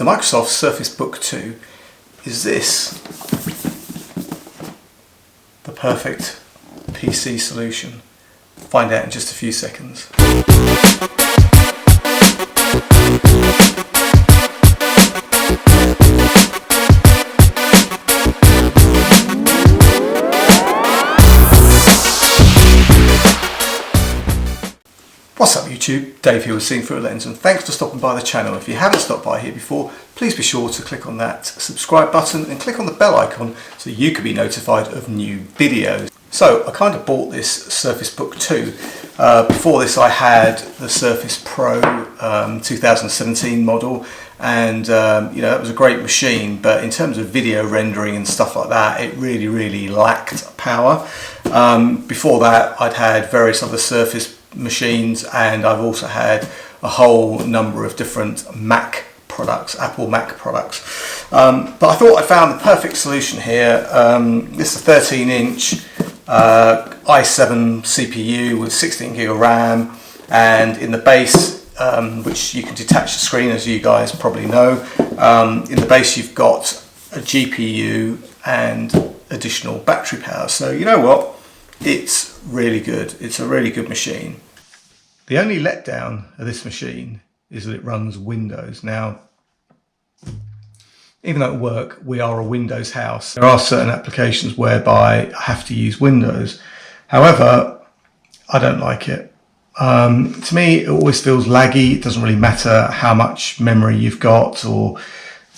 the Microsoft Surface Book 2 is this the perfect PC solution? Find out in just a few seconds. What's up YouTube, Dave here with Seeing Through a Lens, and thanks for stopping by the channel. If you haven't stopped by here before, please be sure to click on that subscribe button and click on the bell icon so you can be notified of new videos. So I kind of bought this Surface Book 2. Before this I had the Surface Pro 2017 model, and you know, it was a great machine, but in terms of video rendering and stuff like that, it really lacked power. Before that I'd had various other Surface machines, and I've also had a whole number of different Mac products, Apple Mac products. But I thought I found the perfect solution here. This is a 13-inch i7 CPU with 16 gig of RAM, and in the base, which you can detach the screen, as you guys probably know, in the base you've got a GPU and additional battery power. So you know what? It's really good. It's a really good machine. The only letdown of this machine is that it runs Windows. Now, even though at work we are a Windows house, there are certain applications whereby I have to use Windows. However, I don't like it. To me, it always feels laggy. It doesn't really matter how much memory you've got or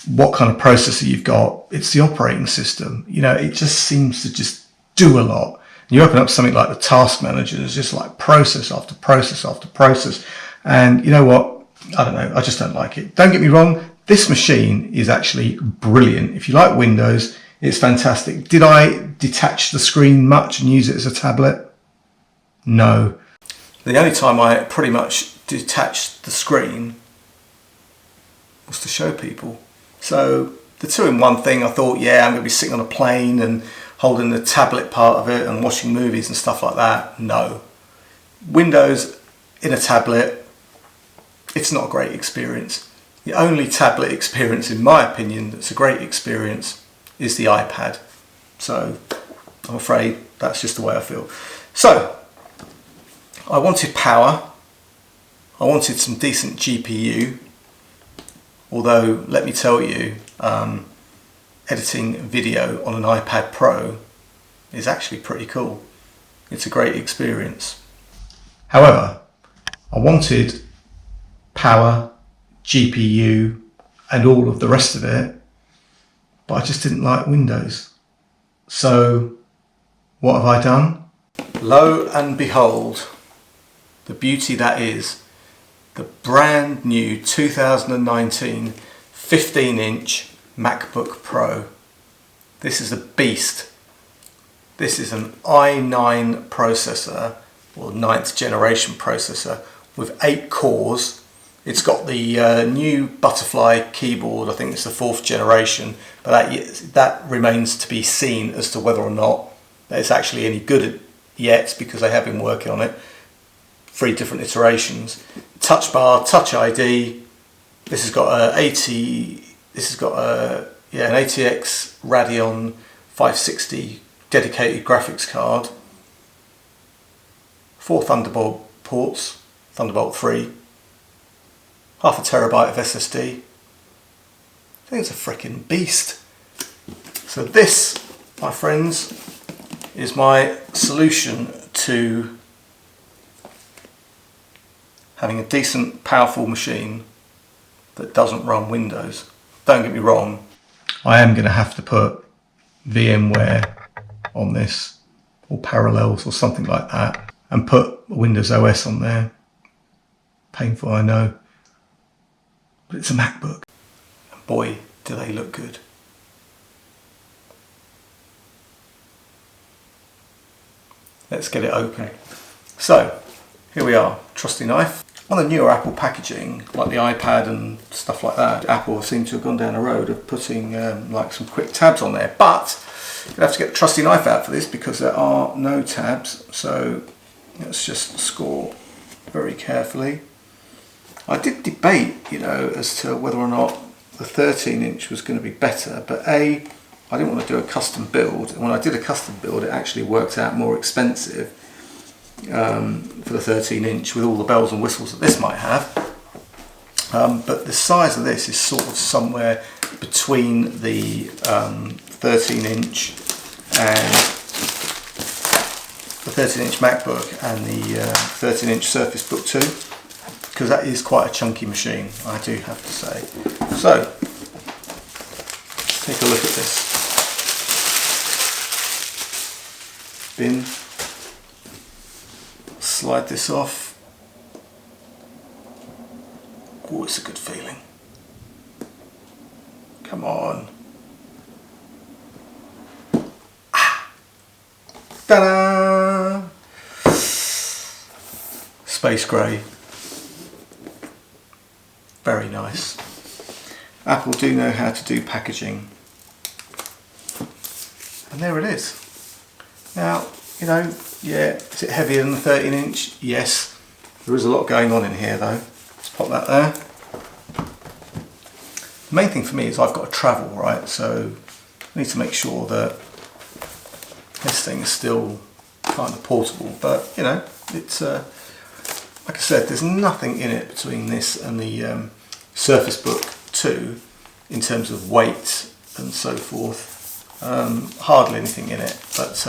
what kind of processor you've got. It's the operating system. You know, it just seems to just do a lot. You open up something like the Task Manager, there's just like process after process after process. And you know what? I don't know. I just don't like it. Don't get me wrong. This machine is actually brilliant. If you like Windows, it's fantastic. Did I detach the screen much and use it as a tablet? No. The only time I pretty much detached the screen was to show people. So the two-in-one thing, I thought, yeah, I'm going to be sitting on a plane and holding the tablet part of it and watching movies and stuff like that. No. Windows in a tablet, it's not a great experience. The only tablet experience, in my opinion, that's a great experience is the iPad. So I'm afraid that's just the way I feel. So I wanted power. I wanted some decent GPU. Although, let me tell you, editing video on an iPad Pro is actually pretty cool. It's a great experience. However, I wanted power, GPU and all of the rest of it, but I just didn't like Windows. So what have I done? Lo and behold, the beauty that is the brand new 2019 15-inch MacBook Pro. This is a beast. This is an i9 processor, or 9th generation processor, with 8 cores. It's got the new butterfly keyboard. I think it's the 4th generation, but that remains to be seen as to whether or not it's actually any good yet, because they have been working on it. 3 different iterations. Touch bar, Touch ID. This has got an ATX Radeon 560 dedicated graphics card. 4 Thunderbolt ports, Thunderbolt 3. Half a terabyte of SSD. I think it's a freaking beast. So this, my friends, is my solution to having a decent, powerful machine that doesn't run Windows. Don't get me wrong, I am going to have to put VMware on this, or Parallels or something like that, and put Windows OS on there. Painful, I know. But it's a MacBook. And boy, do they look good. Let's get it open. So, here we are, trusty knife. On the newer Apple packaging, like the iPad and stuff like that, Apple seems to have gone down a road of putting like some quick tabs on there. But you have to get the trusty knife out for this because there are no tabs. So let's just score very carefully. I did debate, you know, as to whether or not the 13-inch was going to be better, but I didn't want to do a custom build, and when I did a custom build it actually worked out more expensive for the 13-inch with all the bells and whistles that this might have. But the size of this is sort of somewhere between the 13-inch and the 13-inch MacBook and the 13-inch Surface Book 2, because that is quite a chunky machine, I do have to say. So, take a look at this bin. Slide this off. Oh, it's a good feeling. Come on. Ah. Ta-da! Space grey. Very nice. Apple do know how to do packaging. And there it is. Now, you know, yeah, is it heavier than the 13-inch? Yes. There is a lot going on in here though. Let's pop that there. The main thing for me is I've got to travel, right? So I need to make sure that this thing is still kind of portable. But, you know, it's, like I said, there's nothing in it between this and the Surface Book 2 in terms of weight and so forth. Hardly anything in it, but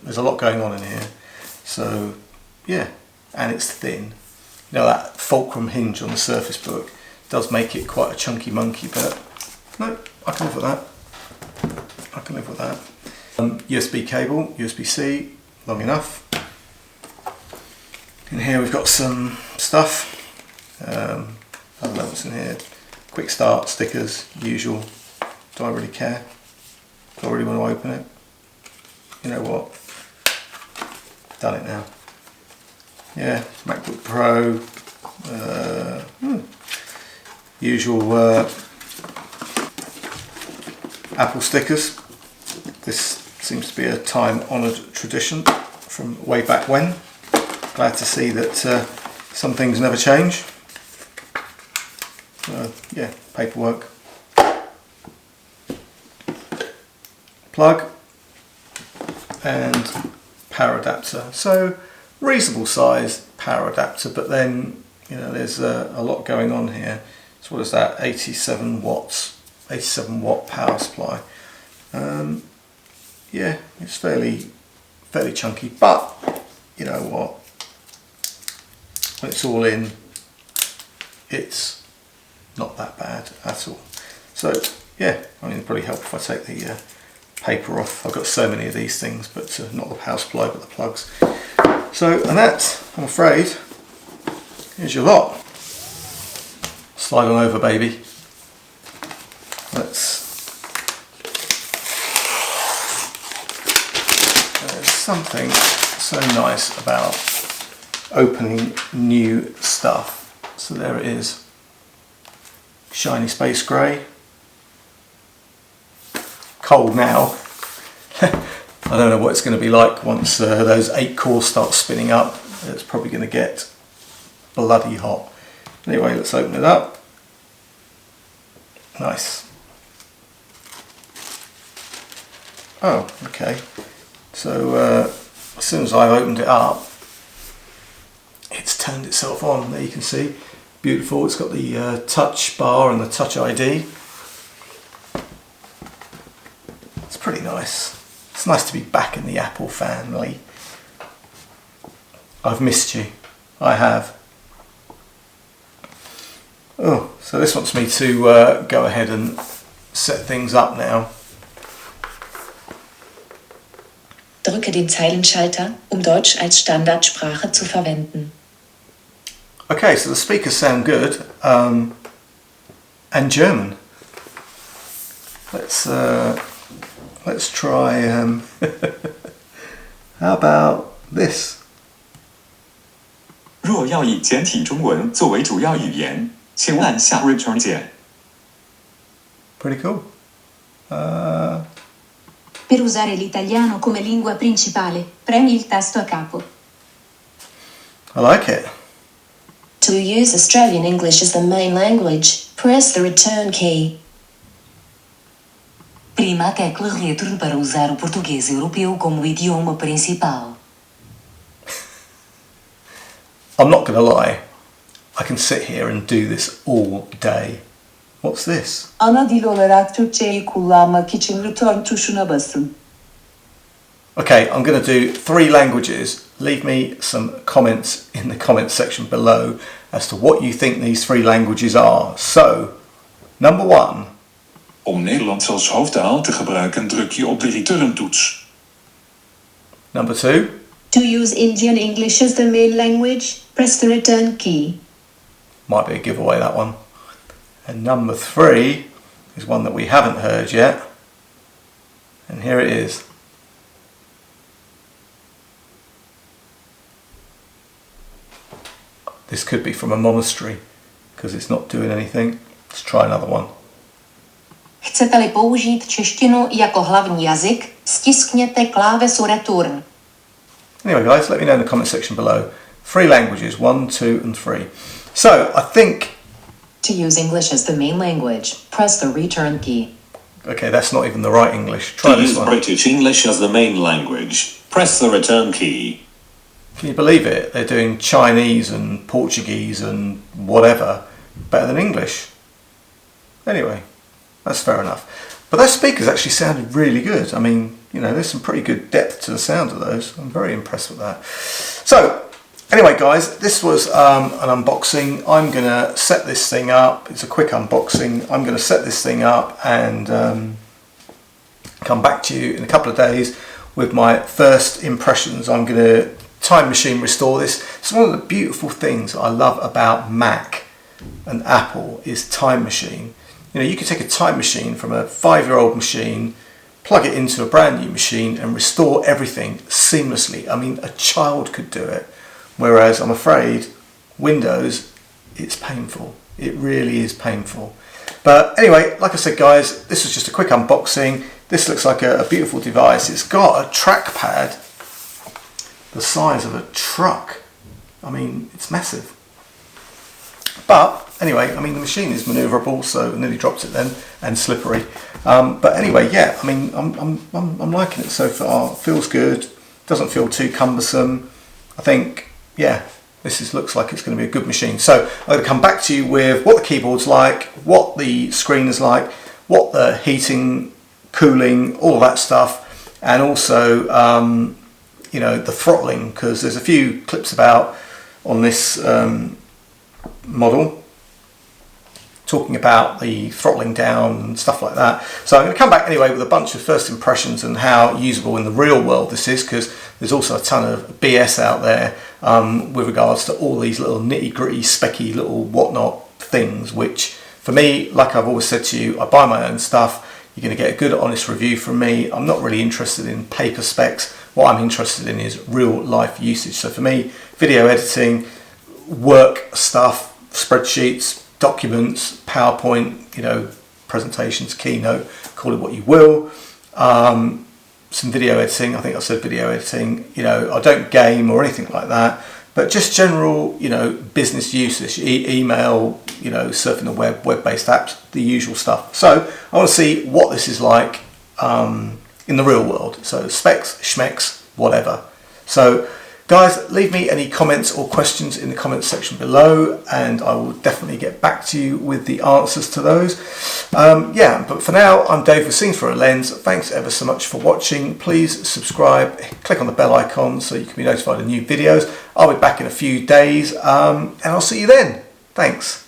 there's a lot going on in here. So yeah, and it's thin. You know, that fulcrum hinge on the Surface Book does make it quite a chunky monkey, but no, I can live with that. I can live with that. USB cable, USB-C, long enough. In here we've got some stuff. I don't know what's in here. Quick start, stickers, usual. Do I really care? Do I really want to open it? You know what? Done it now. Yeah, MacBook Pro. Usual Apple stickers. This seems to be a time-honoured tradition from way back when. Glad to see that some things never change. Yeah, paperwork. Plug and power adapter. So reasonable size power adapter, but then, you know, there's a lot going on here. So what is that? 87 watts, 87 watt power supply. Yeah, it's fairly chunky, but you know what? When it's all in, it's not that bad at all. So yeah, I mean, it'd probably help if I take the paper off. I've got so many of these things, but not the power supply, but the plugs. So, and that, I'm afraid, is your lot. Slide on over, baby. There's something so nice about opening new stuff. So there it is. Shiny space grey. Cold now. I don't know what it's going to be like once those 8 cores start spinning up. It's probably going to get bloody hot. Anyway, let's open it up. Nice. Oh, okay. So as soon as I've opened it up, it's turned itself on. There you can see. Beautiful. It's got the touch bar and the touch ID. It's pretty nice. It's nice to be back in the Apple family. I've missed you. I have. Oh, so this wants me to go ahead and set things up now. Drücke den Zeilenschalter, Deutsch als Standardsprache zu verwenden. Okay, so the speakers sound good, and German. Let's try. How about this? 若要以简体中文作为主要语言，请按下 Return 键。 Pretty cool. Per usare l'italiano come lingua principale, premi il tasto a capo. I like it. To use Australian English as the main language, press the return key. Prima a tecla Return para usar o português europeu como idioma principal. I'm not going to lie, I can sit here and do this all day. What's this? Ana dil olarak Türkçeyi kullanmak için return tuşuna basın. Okay, I'm going to do 3 languages. Leave me some comments in the comments section below as to what you think these 3 languages are. So, number 1. Om Nederlands als hoofdtaal te gebruiken druk je op de return-toets. Number 2. To use Indian English as the main language, press the return key. Might be a giveaway, that one. And number 3 is one that we haven't heard yet. And here it is. This could be from a monastery because it's not doing anything. Let's try another one. Chcete-li použít češtinu jako hlavní jazyk, stiskněte klávesu Return. Anyway guys, let me know in the comment section below. 3 languages, 1, 2 and 3. So I think... To use English as the main language, press the return key. Okay, that's not even the right English. Try To this use one. British English as the main language, press the return key. Can you believe it? They're doing Chinese and Portuguese and whatever better than English. Anyway, that's fair enough. But those speakers actually sounded really good. I mean, you know, there's some pretty good depth to the sound of those. I'm very impressed with that. So, anyway guys, this was an unboxing. I'm going to set this thing up. It's a quick unboxing. I'm going to set this thing up and come back to you in a couple of days with my first impressions. I'm going to time machine restore this. It's one of the beautiful things I love about Mac and Apple is time machine. You know, you can take a time machine from a 5-year-old machine, plug it into a brand new machine and restore everything seamlessly. I mean, a child could do it. Whereas I'm afraid Windows, it's painful. It really is painful. But anyway, like I said guys, this was just a quick unboxing. This looks like a beautiful device. It's got a trackpad the size of a truck. I mean, it's massive. But anyway, I mean, the machine is manoeuvrable, so I nearly dropped it then, and slippery. But anyway, yeah, I mean, I'm liking it so far. It feels good. Doesn't feel too cumbersome. I think, yeah, looks like it's going to be a good machine. So I'm going to come back to you with what the keyboard's like, what the screen is like, what the heating, cooling, all that stuff, and also you know, the throttling, because there's a few clips about on this model talking about the throttling down and stuff like that. So I'm going to come back anyway with a bunch of first impressions and how usable in the real world this is, because there's also a ton of BS out there with regards to all these little nitty gritty specky little whatnot things, which for me, like I've always said to you, I buy my own stuff. You're going to get a good honest review from me. I'm not really interested in paper specs. What I'm interested in is real life usage. So for me, video editing, work stuff, spreadsheets, documents, PowerPoint, you know, presentations, keynote, call it what you will. Some video editing, I think I said video editing, you know, I don't game or anything like that, but just general, you know, business usage, email, you know, surfing the web, web-based apps, the usual stuff. So I want to see what this is like in the real world. So specs, schmecks, whatever. So guys, leave me any comments or questions in the comments section below and I will definitely get back to you with the answers to those. Yeah, but for now, I'm Dave with Scenes for a Lens. Thanks ever so much for watching. Please subscribe, click on the bell icon so you can be notified of new videos. I'll be back in a few days and I'll see you then. Thanks.